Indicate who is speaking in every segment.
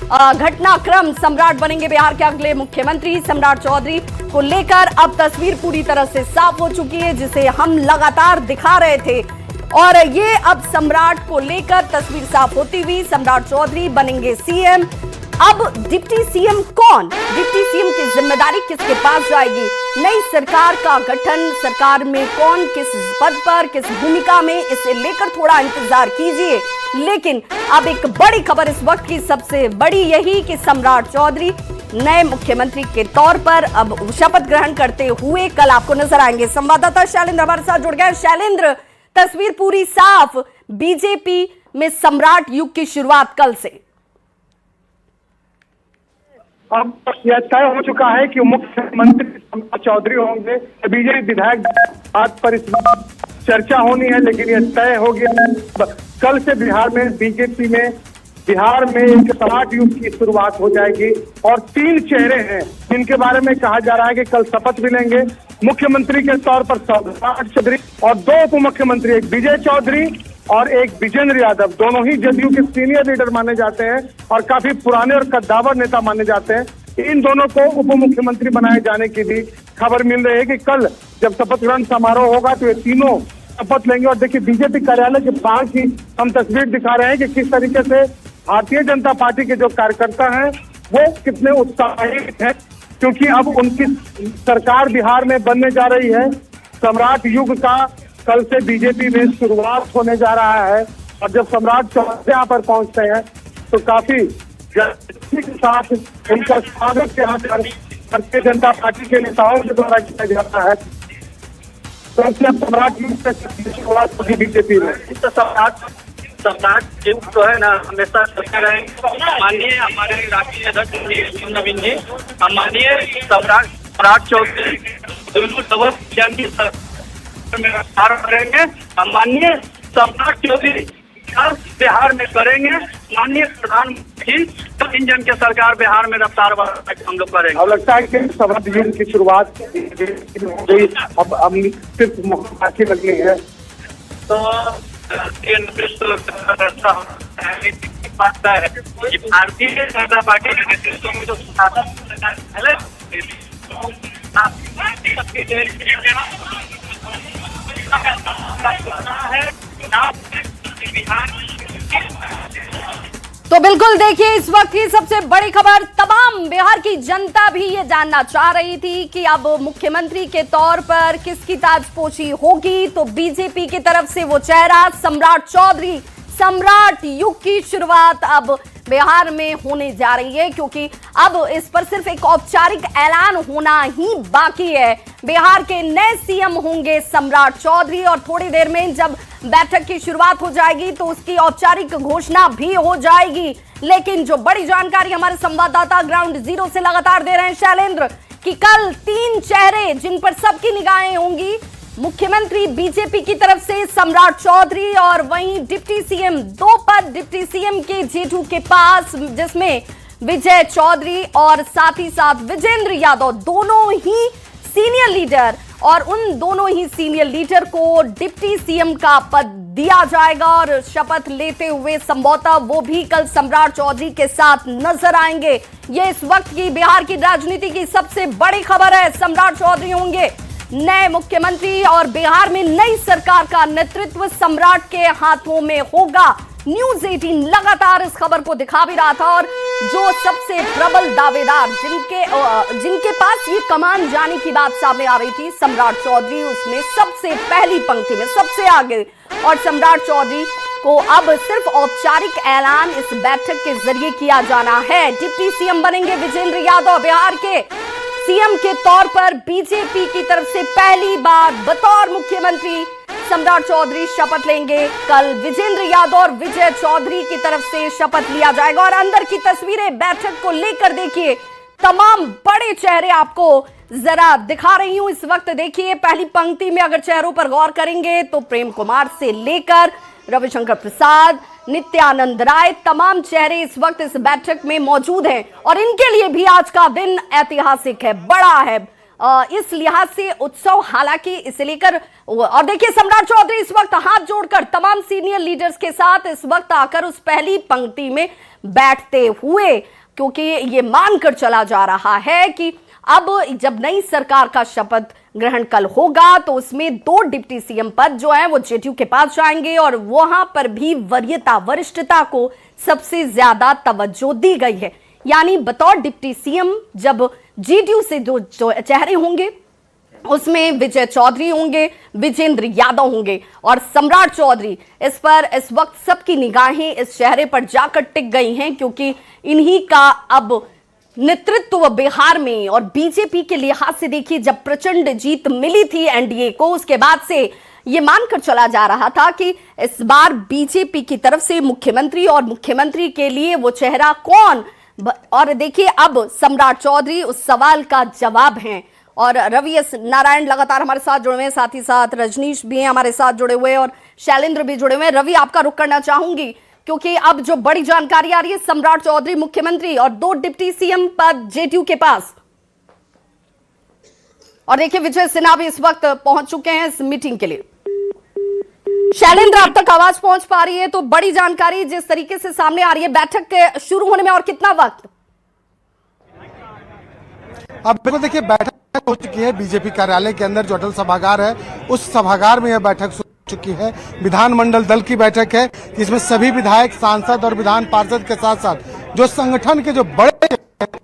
Speaker 1: घटनाक्रम, सम्राट बनेंगे बिहार के अगले मुख्यमंत्री। सम्राट चौधरी को लेकर अब तस्वीर पूरी तरह से साफ हो चुकी है, जिसे हम लगातार दिखा रहे थे, और ये अब सम्राट को लेकर तस्वीर साफ होती हुई। सम्राट चौधरी बनेंगे सीएम। अब डिप्टी सीएम कौन, डिप्टी सीएम की जिम्मेदारी किसके पास जाएगी, नई सरकार का गठन, सरकार में कौन किस पद पर, किस भूमिका में, इसे लेकर थोड़ा इंतजार कीजिए। लेकिन अब एक बड़ी खबर इस वक्त की सबसे बड़ी यही कि सम्राट चौधरी नए मुख्यमंत्री के तौर पर अब शपथ ग्रहण करते हुए कल आपको नजर आएंगे। संवाददाता शैलेंद्र हमारे साथ जुड़ गए। शैलेंद्र, तस्वीर पूरी साफ, बीजेपी में सम्राट युग की शुरुआत कल से।
Speaker 2: अब यह तय हो चुका है कि मुख्यमंत्री सम्राट चौधरी होंगे। बीजेपी विधायक बात पर इस चर्चा होनी है, लेकिन यह तय हो गया कल से बिहार में बीजेपी में एक सम्राट युग की शुरुआत हो जाएगी। और 3 चेहरे हैं जिनके बारे में कहा जा रहा है कि कल शपथ भी लेंगे। मुख्यमंत्री के तौर पर सम्राट चौधरी और 2 उप मुख्यमंत्री, एक विजय चौधरी और एक विजेंद्र यादव, दोनों ही जदयू के सीनियर लीडर माने जाते हैं और काफी पुराने और कद्दावर नेता माने जाते हैं। इन दोनों को उप मुख्यमंत्री बनाए जाने की भी खबर मिल रही है कि कल जब शपथ ग्रहण समारोह होगा तो ये तीनों शपथ लेंगे। और देखिए, बीजेपी कार्यालय के बाहर की हम तस्वीर दिखा रहे हैं कि किस तरीके से भारतीय जनता पार्टी के जो कार्यकर्ता हैं वो कितने उत्साहित हैं, क्योंकि अब उनकी सरकार बिहार में बनने जा रही है। सम्राट युग का कल से बीजेपी में शुरुआत होने जा रहा है। और जब सम्राट चौधरी यहाँ पर पहुंचते हैं तो काफी के साथ उनका स्वागत यहाँ पर भारतीय जनता पार्टी के नेताओं के द्वारा किया जाता है। कल से सम्राट युग की शुरुआत होगी बीजेपी में।
Speaker 3: सम्राट युग जो है ना हमेशा चलते रहेंगे। माननीय हमारे राष्ट्रीय अध्यक्ष नवीन जी, हम माननीय सम्राट चौधरी बिल्कुल डबल में रफ्तार करेंगे। हम माननीय सम्राट चौधरी बिहार में करेंगे। माननीय प्रधानमंत्री इंजन के सरकार बिहार में रफ्तार हम लोग करेंगे।
Speaker 2: अब लगता है कि सम्राट युग की शुरुआत हो गई, अब सिर्फ बाकी लगनी है।
Speaker 3: तो भारतीय जनता पार्टी के नेतृत्व में जो
Speaker 1: तो बिल्कुल देखिए, इस वक्त की सबसे बड़ी खबर, तमाम बिहार की जनता भी ये जानना चाह रही थी कि अब मुख्यमंत्री के तौर पर किसकी ताजपोशी होगी। तो बीजेपी की तरफ से वो चेहरा सम्राट चौधरी, सम्राट युग की शुरुआत अब बिहार में होने जा रही है, क्योंकि अब इस पर सिर्फ एक औपचारिक ऐलान होना ही बाकी है। बिहार के नए सीएम होंगे सम्राट चौधरी, और थोड़ी देर में जब बैठक की शुरुआत हो जाएगी तो उसकी औपचारिक घोषणा भी हो जाएगी। लेकिन जो बड़ी जानकारी हमारे संवाददाता ग्राउंड जीरो से लगातार दे रहे हैं शैलेंद्र, कि कल 3 चेहरे जिन पर सबकी निगाहें होंगी, मुख्यमंत्री बीजेपी की तरफ से सम्राट चौधरी, और वहीं डिप्टी सीएम 2 पद डिप्टी सीएम के जेठू के पास, जिसमें विजय चौधरी और साथ ही साथ विजेंद्र यादव, दोनों ही सीनियर लीडर, और उन दोनों ही सीनियर लीडर को डिप्टी सीएम का पद दिया जाएगा। और शपथ लेते हुए संभवतः वो भी कल सम्राट चौधरी के साथ नजर आएंगे। ये इस वक्त की बिहार की राजनीति की सबसे बड़ी खबर है। सम्राट चौधरी होंगे नए मुख्यमंत्री और बिहार में नई सरकार का नेतृत्व सम्राट के हाथों में होगा। न्यूज़ 18 लगातार इस खबर को दिखा भी रहा था, और जो सबसे प्रबल दावेदार जिनके पास ये कमान जाने की बात सामने आ रही थी, सम्राट चौधरी उसमें सबसे पहली पंक्ति में सबसे आगे। और सम्राट चौधरी को अब सिर्फ औपचारिक ऐलान इस बैठक के जरिए किया जाना है। डिप्टी सीएम बनेंगे विजेंद्र यादव। बिहार के सीएम के तौर पर बीजेपी की तरफ से पहली बार बतौर मुख्यमंत्री सम्राट चौधरी शपथ लेंगे। कल विजेंद्र यादव और विजय चौधरी की तरफ से शपथ लिया जाएगा। और अंदर की तस्वीरें बैठक को लेकर देखिए, तमाम बड़े चेहरे आपको जरा दिखा रही हूं इस वक्त। देखिए, पहली पंक्ति में अगर चेहरों पर गौर करेंगे तो प्रेम कुमार से लेकर रविशंकर प्रसाद, नित्यानंद राय, तमाम चेहरे इस वक्त इस बैठक में मौजूद हैं। और इनके लिए भी आज का दिन ऐतिहासिक है, बड़ा है। इस लिहाज से उत्सव, हालांकि इसे लेकर, और देखिए सम्राट चौधरी इस वक्त हाथ जोड़कर तमाम सीनियर लीडर्स के साथ इस वक्त आकर उस पहली पंक्ति में बैठते हुए, क्योंकि ये मानकर चला जा रहा है कि अब जब नई सरकार का शपथ ग्रहण कल होगा तो उसमें 2 डिप्टी सीएम पद जो है वो जेडीयू के पास जाएंगे और वहां पर भी वरीयता, वरिष्ठता को सबसे ज्यादा तवज्जो दी गई है। यानी बतौर डिप्टी सीएम जब जेडीयू से जो चेहरे होंगे उसमें विजय चौधरी होंगे, विजेंद्र यादव होंगे और सम्राट चौधरी, इस पर इस वक्त सबकी निगाहें इस चेहरे पर जाकर टिक गई हैं, क्योंकि इन्हीं का अब नेतृत्व बिहार में, और बीजेपी के लिहाज से देखिए जब प्रचंड जीत मिली थी एनडीए को, उसके बाद से ये मानकर चला जा रहा था कि इस बार बीजेपी की तरफ से मुख्यमंत्री, और मुख्यमंत्री के लिए वो चेहरा कौन, और देखिए अब सम्राट चौधरी उस सवाल का जवाब हैं। और रवि एस नारायण लगातार हमारे साथ जुड़े हुए हैं, साथ ही साथ रजनीश भी हैं हमारे साथ जुड़े हुए और शैलेंद्र भी जुड़े हुए हैं। रवि, आपका रुख करना चाहूंगी क्योंकि अब जो बड़ी जानकारी आ रही है, सम्राट चौधरी मुख्यमंत्री और 2 डिप्टी सीएम पद जेडीयू के पास, और देखिए विजय सिन्हा भी इस वक्त पहुंच चुके हैं इस मीटिंग के लिए। शैलेंद्र, अब तक आवाज पहुंच पा रही है? तो बड़ी जानकारी जिस तरीके से सामने आ रही है, बैठक के शुरू होने में और कितना वक्त?
Speaker 4: अब बिल्कुल देखिए, बैठक हो चुकी है बीजेपी कार्यालय के अंदर, जो अटल सभागार है उस सभागार में यह बैठक शुरू हो चुकी है। विधानमंडल दल की बैठक है जिसमें सभी विधायक, सांसद और विधान पार्षद के साथ साथ जो संगठन के जो बड़े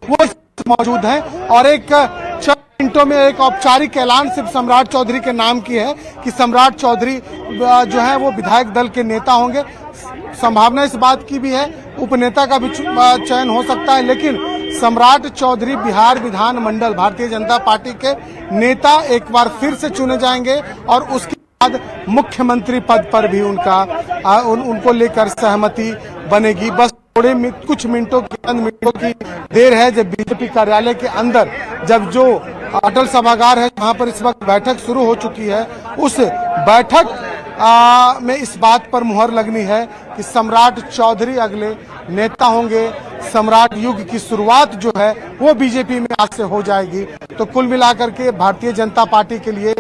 Speaker 4: वो मौजूद हैं, और एक 4 मिनटों में एक औपचारिक ऐलान सिर्फ सम्राट चौधरी के नाम की है कि सम्राट चौधरी जो है वो विधायक दल के नेता होंगे। संभावना इस बात की भी है उपनेता का भी चयन हो सकता है, लेकिन सम्राट चौधरी बिहार विधानमंडल भारतीय जनता पार्टी के नेता एक बार फिर से चुने जाएंगे और उसके बाद मुख्यमंत्री पद पर भी उनको लेकर सहमति बनेगी। बस कुछ मिनटों की देर है जब बीजेपी कार्यालय के अंदर, जब जो अटल सभागार है वहां पर इस वक्त बैठक शुरू हो चुकी है, उस बैठक में इस बात पर मुहर लगनी है कि सम्राट चौधरी अगले नेता होंगे। सम्राट युग की शुरुआत जो है वो बीजेपी में आज से हो जाएगी। तो कुल मिलाकर के भारतीय जनता पार्टी के लिए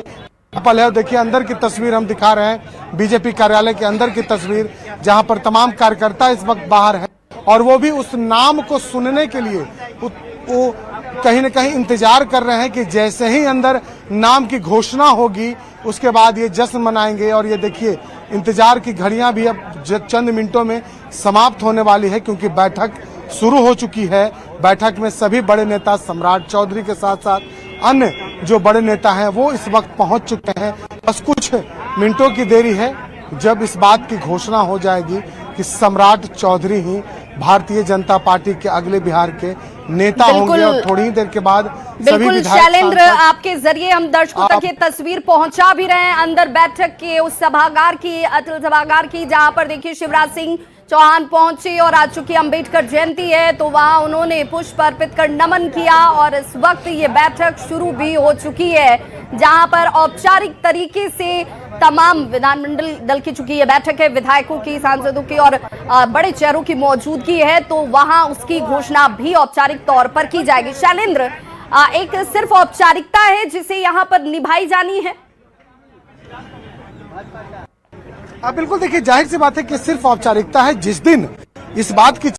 Speaker 4: पल है। देखिए अंदर की तस्वीर हम दिखा रहे हैं, बीजेपी कार्यालय के अंदर की तस्वीर, जहां पर तमाम कार्यकर्ता इस वक्त बाहर है और वो भी उस नाम को सुनने के लिए वो कहीं न कहीं इंतजार कर रहे हैं कि जैसे ही अंदर नाम की घोषणा होगी उसके बाद ये जश्न मनाएंगे। और ये देखिए इंतजार की घड़ियां भी अब चंद मिनटों में समाप्त होने वाली है, क्योंकि बैठक शुरू हो चुकी है। बैठक में सभी बड़े नेता सम्राट चौधरी के साथ साथ अन्य जो बड़े नेता हैं वो इस वक्त पहुंच चुके हैं। बस कुछ मिनटों की देरी है जब इस बात की घोषणा हो जाएगी कि सम्राट चौधरी ही भारतीय जनता पार्टी के अगले बिहार के नेता होंगे। और थोड़ी ही देर के बाद
Speaker 1: बिल्कुल शैलेंद्र, आपके जरिए हम दर्शकों तक ये तस्वीर पहुंचा भी रहे हैं अंदर बैठक के उस सभागार की, अटल सभागार की, जहां पर देखिए शिवराज सिंह चौहान पहुंचे और आज चूंकि अंबेडकर जयंती है तो वहां उन्होंने पुष्प अर्पित कर नमन किया। और इस वक्त ये बैठक शुरू भी हो चुकी है, जहां पर औपचारिक तरीके से तमाम विधानमंडल दल की, चूंकि ये बैठक है विधायकों की, सांसदों की और बड़े चेहरों की मौजूदगी है, तो वहां उसकी घोषणा भी औपचारिक तौर पर की जाएगी। शैलेंद्र, एक सिर्फ औपचारिकता है जिसे यहाँ पर निभाई जानी है?
Speaker 4: बिल्कुल देखिए, जाहिर सी बात है कि सिर्फ औपचारिकता है। जिस दिन इस बात की